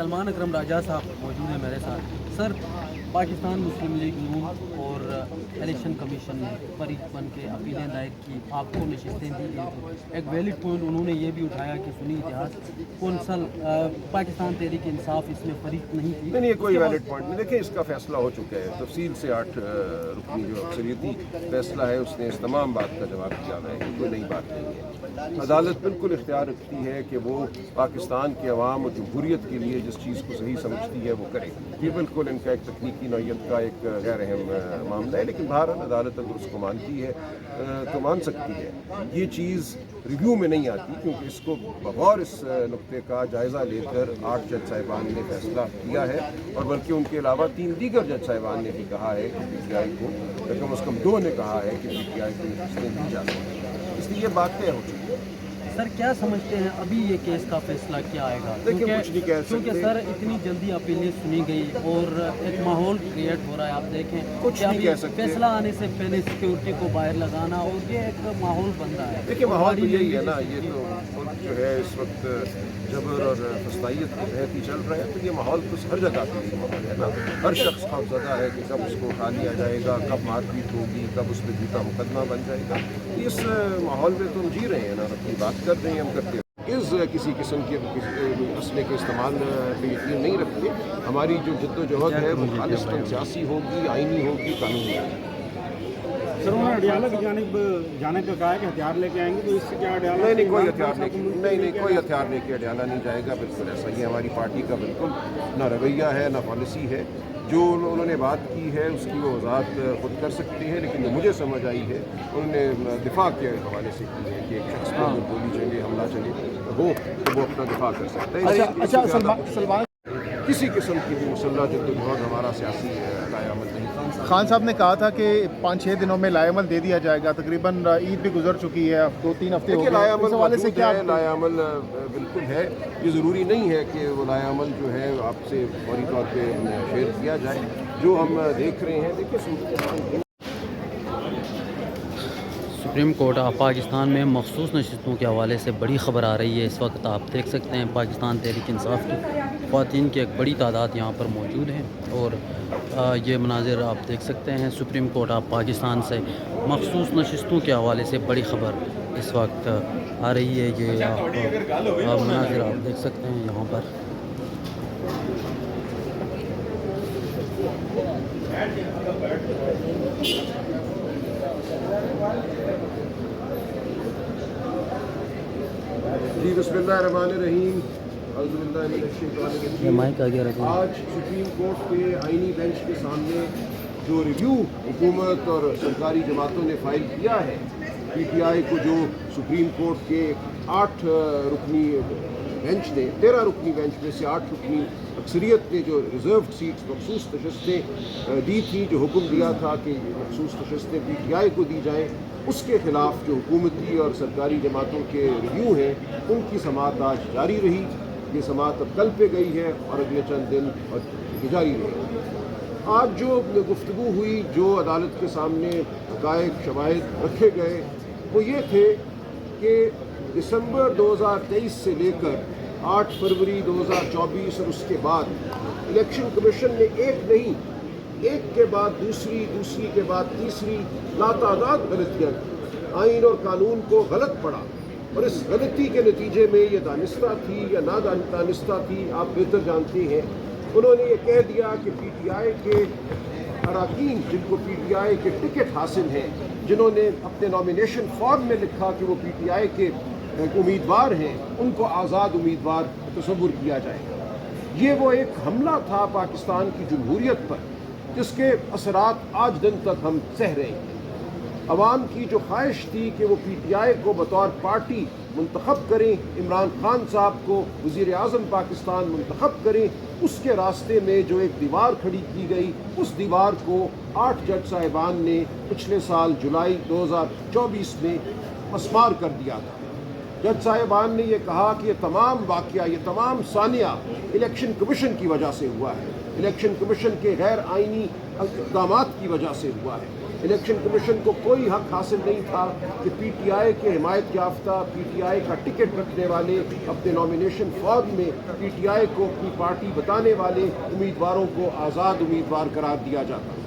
سلمان اکرم راجہ صاحب موجود ہیں میرے ساتھ. سر, پاکستان مسلم لیگ نون اور الیکشن کمیشن نے فریق بن کے اپیلیں دائر کی, آپ کو نشستیں دی گئی. ایک ویلڈ پوائنٹ انہوں نے یہ بھی اٹھایا کہ سنی اتحاد کونسل پاکستان تحریک انصاف اس میں فریق نہیں تھی. نہیں, یہ کوئی ویلڈ پوائنٹ نہیں. دیکھیں, اس کا فیصلہ ہو چکا ہے تفصیل سے. 8 رکنی جو اکثریتی فیصلہ ہے اس نے اس تمام بات کا جواب دیا ہے کہ کوئی نئی بات نہیں ہے. عدالت بالکل اختیار رکھتی ہے کہ وہ پاکستان کے عوام اور جمہوریت کے لیے جس چیز کو صحیح سمجھتی ہے وہ کرے. یہ بالکل ان کا ایک تکنیکی نوعیت کا ایک غیر اہم معاملہ ہے, لیکن بہرحال عدالت اگر اس کو مانتی ہے تو مان سکتی ہے. یہ چیز ریویو میں نہیں آتی کیونکہ اس کو بغور اس نقطے کا جائزہ لے کر 8 جج صاحبان نے فیصلہ کیا ہے, اور بلکہ ان کے علاوہ 3 دیگر جج صاحبان نے بھی کہا ہے کہ پی ٹی آئی کو, کم از کم 2 نے کہا ہے کہ پی ٹی آئی کو نشستیں دی جا سکتی ہیں. اس لیے یہ بات طے ہو چکی ہے. سر, کیا سمجھتے ہیں ابھی یہ کیس کا فیصلہ کیا آئے گا؟ کیونکہ سر اتنی جلدی اپیلیں سنی گئی اور ایک ماحول کریٹ ہو رہا ہے. آپ دیکھیں کچھ نہیں کہہ سکتے. فیصلہ آنے سے پہلے سیکیورٹی کو باہر لگانا اور یہ ایک ماحول بن رہا ہے. دیکھیے, ماحول تو یہی ہے نا. یہ تو ملک جو ہے اس وقت جبر اور فسطائیت کے تحت ہی چل رہا ہے, تو یہ ماحول تو ہر جگہ کے لیے ماحول ہے نا. ہر شخص خوفزدہ ہے کہ کب اس کو اٹھا لیا جائے گا, کب مار پیٹ ہوگی, کب اس پہ جھوٹا مقدمہ بن جائے گا. اس ماحول میں تو ہم جی رہے ہیں نا, اپنی بات کر رہے ہیں, ہم کرتے ہیں. کسی قسم کے اسلحے کے استعمال پہ یقین نہیں رکھتے. ہماری جو جد و جہد ہے وہ خالصتاً سیاسی ہوگی, آئینی ہوگی, قانونی ہوگی. سر, انہوں نے اڈیالہ کی جانب جانے کا کہا ہے کہ ہتھیار لے کے آئیں گے, تو اس سے کیا اڈیالہ نہیں کوئی ہتھیار لے کے نہیں کوئی ہتھیار لے کے اڈیالہ نہیں جائے گا. بالکل ایسا ہی ہماری پارٹی کا بالکل نہ رویہ ہے نہ پالیسی ہے. جو انہوں نے بات کی ہے اس کی وہ وضاحت خود کر سکتے ہیں, لیکن جو مجھے سمجھ آئی ہے انہوں نے دفاع کے حوالے سے کی ہے کہ ایک شخص پر گولی چلے, حملہ چلے ہو تو وہ اپنا دفاع کر سکتا ہے. کسی قسم کی بھی مسلح جدوجہد ہمارا سیاسی لائے عمل نہیں. خان صاحب نے کہا تھا کہ 5-6 دنوں میں لائے عمل دے دیا جائے گا. تقریباً عید بھی گزر چکی ہے, 2-3 ہفتے ہو گئے. لائے عمل اس حوالے سے کیا لائے عمل بالکل ہے. یہ ضروری نہیں ہے کہ وہ لائے عمل جو ہے آپ سے فوری طور پہ شیئر کیا جائے. جو ہم دیکھ رہے ہیں, دیکھیے سپریم کورٹ آف پاکستان میں مخصوص نشستوں کے حوالے سے بڑی خبر آ رہی ہے. اس وقت آپ دیکھ سکتے ہیں پاکستان تحریک انصاف کی خواتین کی ایک بڑی تعداد یہاں پر موجود ہے, اور یہ مناظر آپ دیکھ سکتے ہیں. سپریم کورٹ آف پاکستان سے مخصوص نشستوں کے حوالے سے بڑی خبر اس وقت آ رہی ہے. یہ آپ مناظر آپ دیکھ سکتے ہیں یہاں پر. جی, بسم اللہ الرحمن الرحیم. اعوذ باللہ من الشیطان الرجیم. آج سپریم کورٹ کے آئینی بینچ کے سامنے جو ریویو حکومت اور سرکاری جماعتوں نے فائل کیا ہے, پی ٹی آئی کو جو سپریم کورٹ کے 8 رکنی بینچ نے 13 رکنی بینچ میں سے 8 رکنی اکثریت نے جو ریزروڈ سیٹس مخصوص نشستیں دی تھی, جو حکم دیا تھا کہ مخصوص نشستیں پی ٹی آئی کو دی جائیں, اس کے خلاف جو حکومتی اور سرکاری جماعتوں کے ریویو ہیں ان کی سماعت آج جاری رہی. یہ سماعت اب کل پہ گئی ہے اور اگلے چند دن اور جاری رہے گی. آج جو گفتگو ہوئی, جو عدالت کے سامنے حقائق شواہد رکھے گئے, وہ یہ تھے کہ دسمبر 2023 سے لے کر 8 فروری 2024 اور اس کے بعد الیکشن کمیشن نے ایک کے بعد دوسری کے بعد تیسری لاتعداد غلطیاں کی. آئین اور قانون کو غلط پڑھا, اور اس غلطی کے نتیجے میں یہ دانستہ تھی یا نہ دانستہ تھی آپ بہتر جانتے ہیں. انہوں نے یہ کہہ دیا کہ پی ٹی آئی کے اراکین جن کو پی ٹی آئی کے ٹکٹ حاصل ہیں, جنہوں نے اپنے نامینیشن فارم میں لکھا کہ وہ پی ٹی آئی کے امیدوار ہیں, ان کو آزاد امیدوار تصور کیا جائے گا. یہ وہ ایک حملہ تھا پاکستان کی جمہوریت پر جس کے اثرات آج دن تک ہم سہ رہے ہیں. عوام کی جو خواہش تھی کہ وہ پی ٹی آئی کو بطور پارٹی منتخب کریں, عمران خان صاحب کو وزیر اعظم پاکستان منتخب کریں, اس کے راستے میں جو ایک دیوار کھڑی کی گئی, اس دیوار کو 8 جج صاحبان نے پچھلے سال جولائی 2024 میں مسمار کر دیا تھا. جج صاحبان نے یہ کہا کہ یہ تمام واقعہ, یہ تمام ثانیہ الیکشن کمیشن کی وجہ سے ہوا ہے, الیکشن کمیشن کے غیر آئینی اقدامات کی وجہ سے ہوا ہے. الیکشن کمیشن کو کوئی حق حاصل نہیں تھا کہ پی ٹی آئی کے حمایت یافتہ پی ٹی آئی کا ٹکٹ رکھنے والے اپنے نامینیشن فارم میں پی ٹی آئی کو اپنی پارٹی بتانے والے امیدواروں کو آزاد امیدوار قرار دیا جاتا.